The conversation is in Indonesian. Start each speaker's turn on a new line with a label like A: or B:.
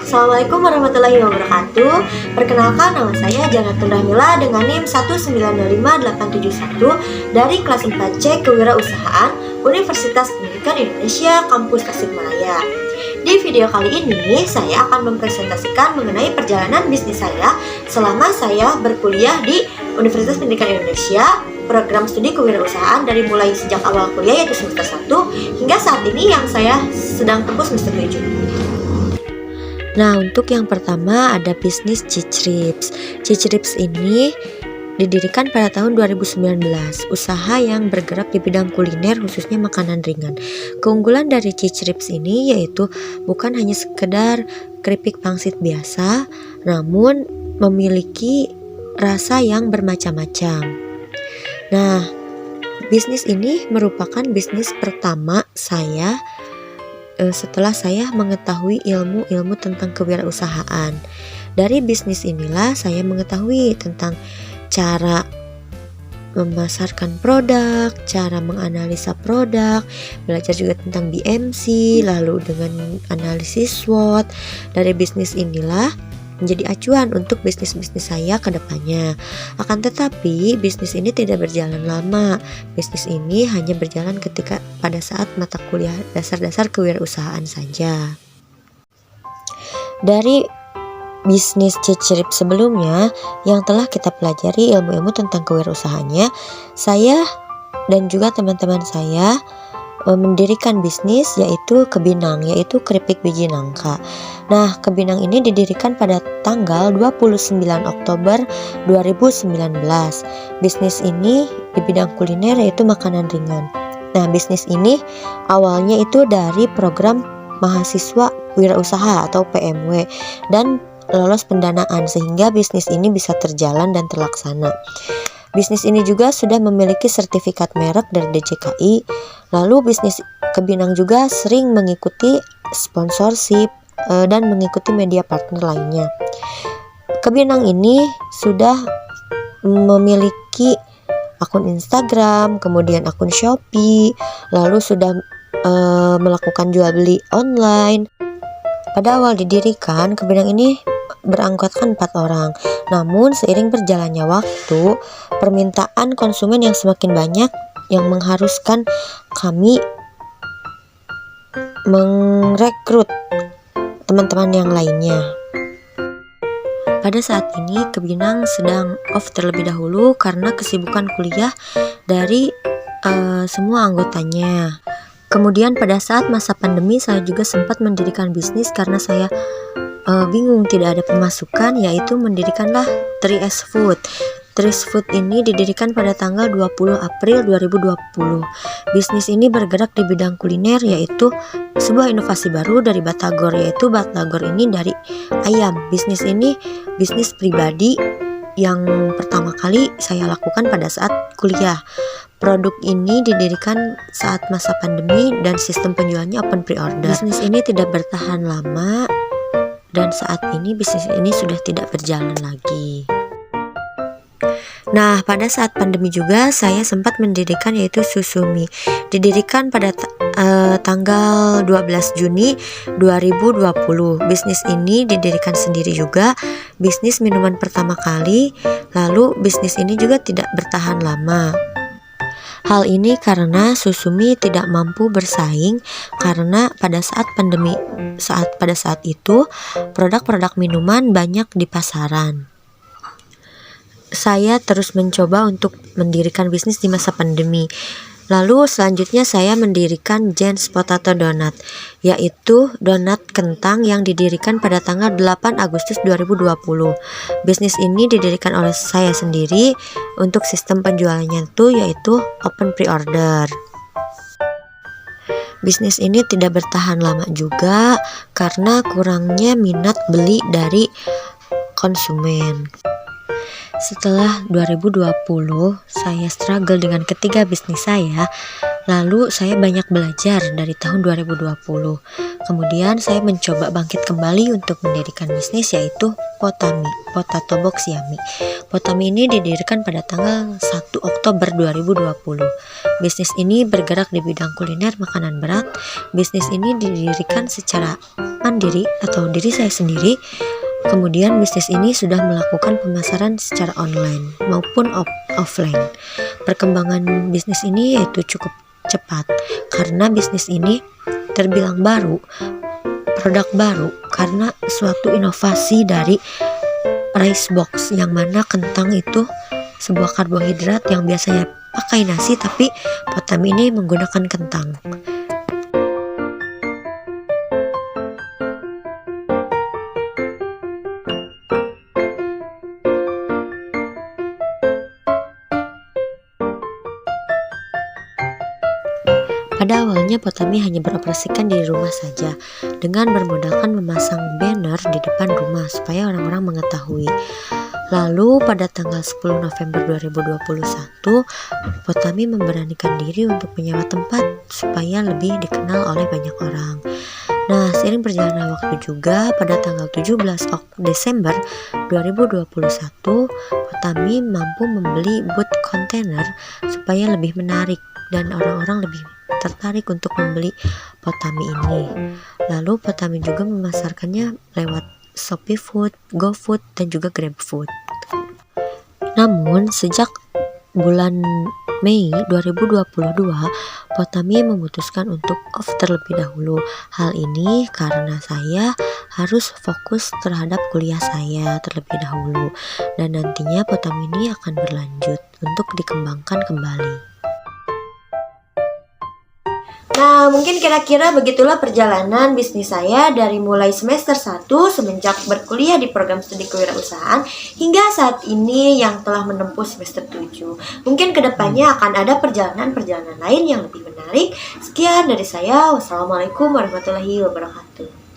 A: Assalamualaikum warahmatullahi wabarakatuh. Perkenalkan, nama saya Janatun Rahmila dengan NIM 1905871 dari kelas 4C Kewirausahaan Universitas Pendidikan Indonesia Kampus Tasikmalaya. Di video kali ini, saya akan mempresentasikan mengenai perjalanan bisnis saya selama saya berkuliah di Universitas Pendidikan Indonesia, program studi kewirausahaan dari mulai sejak awal kuliah yaitu semester 1 hingga saat ini yang saya sedang tempuh semester 7.
B: Nah, untuk yang pertama ada bisnis Cicerips. Cicerips ini didirikan pada tahun 2019, usaha yang bergerak di bidang kuliner khususnya makanan ringan. Keunggulan dari Cicerips ini yaitu bukan hanya sekedar keripik pangsit biasa, namun memiliki rasa yang bermacam-macam. Nah, bisnis ini merupakan bisnis pertama saya setelah saya mengetahui ilmu-ilmu tentang kewirausahaan. Dari bisnis inilah saya mengetahui tentang cara memasarkan produk, cara menganalisa produk, belajar juga tentang BMC, lalu dengan analisis SWOT. Dari bisnis inilah menjadi acuan untuk bisnis-bisnis saya ke depannya. Akan tetapi, bisnis ini tidak berjalan lama. Bisnis ini hanya berjalan ketika pada saat mata kuliah dasar-dasar kewirausahaan saja. Dari bisnis Cicerips sebelumnya yang telah kita pelajari ilmu-ilmu tentang kewirausahaannya, saya dan juga teman-teman saya mendirikan bisnis yaitu Kebinang, yaitu keripik biji nangka. Nah, Kebinang ini didirikan pada tanggal 29 Oktober 2019. Bisnis ini di bidang kuliner yaitu makanan ringan. Nah, bisnis ini awalnya itu dari program mahasiswa wirausaha atau PMW dan lolos pendanaan sehingga bisnis ini bisa terjalan dan terlaksana. Bisnis ini juga sudah memiliki sertifikat merek dari DJKI. Lalu bisnis Kebinang juga sering mengikuti sponsorship dan mengikuti media partner lainnya. Kebinang ini sudah memiliki akun Instagram, kemudian akun Shopee, lalu sudah melakukan jual beli online. Pada awal didirikan, Kebinang ini berangkatkan 4 orang. Namun seiring berjalannya waktu, permintaan konsumen yang semakin banyak yang mengharuskan kami merekrut teman-teman yang lainnya. Pada saat ini Kebinang sedang off terlebih dahulu karena kesibukan kuliah dari semua anggotanya. Kemudian pada saat masa pandemi saya juga sempat mendirikan bisnis karena saya bingung tidak ada pemasukan, yaitu mendirikanlah 3S Food. 3S Food ini didirikan pada tanggal 20 April 2020. Bisnis ini bergerak di bidang kuliner yaitu sebuah inovasi baru dari Batagor, yaitu Batagor ini dari ayam. Bisnis ini bisnis pribadi yang pertama kali saya lakukan pada saat kuliah. Produk ini didirikan saat masa pandemi dan sistem penjualannya open pre-order. Bisnis ini tidak bertahan lama dan saat ini bisnis ini sudah tidak berjalan lagi. Nah, pada saat pandemi juga saya sempat mendirikan yaitu Susumi. Didirikan pada tanggal 12 Juni 2020. Bisnis ini didirikan sendiri juga, bisnis minuman pertama kali. Lalu bisnis ini juga tidak bertahan lama. Hal ini karena Susumi tidak mampu bersaing karena pada saat pandemi pada saat itu produk-produk minuman banyak di pasaran. Saya terus mencoba untuk mendirikan bisnis di masa pandemi. Lalu selanjutnya saya mendirikan Jens Potato Donut, yaitu donat kentang yang didirikan pada tanggal 8 Agustus 2020. Bisnis ini didirikan oleh saya sendiri. Untuk sistem penjualannya yaitu open pre-order. Bisnis ini tidak bertahan lama juga karena kurangnya minat beli dari konsumen. Setelah 2020, saya struggle dengan ketiga bisnis saya. Lalu saya banyak belajar dari tahun 2020. Kemudian saya mencoba bangkit kembali untuk mendirikan bisnis yaitu Potami, Potato Box Yummy. Potami ini didirikan pada tanggal 1 Oktober 2020. Bisnis ini bergerak di bidang kuliner makanan berat. Bisnis ini didirikan secara mengembangkan diri atau diri saya sendiri. Kemudian bisnis ini sudah melakukan pemasaran secara online maupun offline. Perkembangan bisnis ini yaitu cukup cepat karena bisnis ini terbilang baru, produk baru karena suatu inovasi dari rice box, yang mana kentang itu sebuah karbohidrat yang biasanya pakai nasi, tapi Potami ini menggunakan kentang. Pada awalnya Potami hanya beroperasikan di rumah saja dengan bermodalkan memasang banner di depan rumah supaya orang-orang mengetahui. Lalu pada tanggal 10 November 2021, Potami memberanikan diri untuk menyewa tempat supaya lebih dikenal oleh banyak orang. Nah, seiring perjalanan waktu juga, pada tanggal 17 Desember 2021, Potami mampu membeli booth kontainer supaya lebih menarik dan orang-orang lebih tertarik untuk membeli Potami ini. Lalu Potami juga memasarkannya lewat Shopee Food, GoFood, dan juga GrabFood. Namun sejak bulan Mei 2022, Potami memutuskan untuk off terlebih dahulu. Hal ini karena saya harus fokus terhadap kuliah saya terlebih dahulu, dan nantinya Potami ini akan berlanjut untuk dikembangkan kembali.
A: Nah, mungkin kira-kira begitulah perjalanan bisnis saya dari mulai semester 1 semenjak berkuliah di program studi kewirausahaan hingga saat ini yang telah menempuh semester 7. Mungkin kedepannya akan ada perjalanan-perjalanan lain yang lebih menarik. Sekian dari saya. Wassalamualaikum warahmatullahi wabarakatuh.